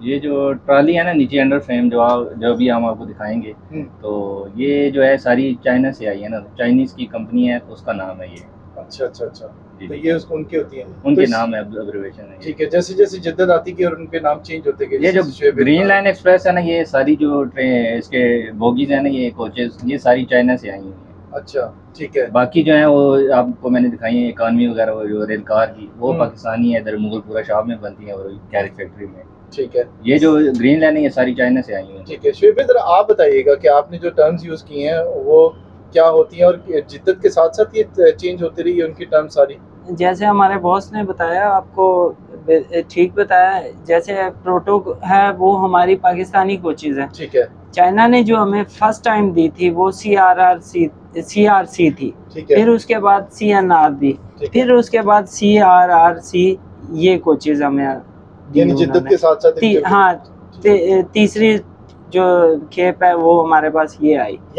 ये जो ट्रॉली है ना नीचे अंडर फ्रेम जो भी हम आपको दिखाएंगे, तो ये जो है सारी चाइना से आई है ना, चाइनीज़ की कंपनी है तो उसका नाम है ये। अच्छा अच्छा अच्छा। जी तो जी, ये उसको उनकी होती है तो उनके इस नाम है, ऑब्जर्वेशन है ये। ठीक है, जैसे जैसे जिद्दत आती गई और उनके नाम चेंज होते गए ये जो जैसे शुएब ग्रीन बता लाइन रहे एक्सप्रेस है ना, ये सारी जो ट्रेन इसके बोगीज है ना, ये कोचेस, ये सारी चाइना से आई हुई हैं। हैं। अच्छा ठीक है। बाकी जो है वो आपको मैंने दिखाई है इकॉनमी वगैरह, वो जो रेल कार की, वो पाकिस्तानी है, इधर मुगलपुरा शॉप में बनती है और गैरेज फैक्ट्री में। ठीक है। ये जो ग्रीन लाइन है ये सारी चाइना से आई हुई हैं। ठीक है शुएब भाई, जरा आप बताइएगा कि आपने जो टर्म्स यूज की हैं वो क्या होती हैं और जिद्दत के साथ साथ ये चेंज होती रही है उनकी टर्म्स सारी? जैसे हमारे बॉस ने बताया आपको, ठीक बताया। जैसे प्रोटो है वो हमारी पाकिस्तानी कोचेज है। ठीक है। चाइना ने जो हमें फर्स्ट टाइम दी थी वो CRRC थी। ठीक है। फिर उसके बाद CNR दी, फिर उसके बाद CRRC, ये कोचेज हमें दी यानी जिद्दत के साथ साथ हाँ, तीसरी जो खेप है वो हमारे पास ये आई।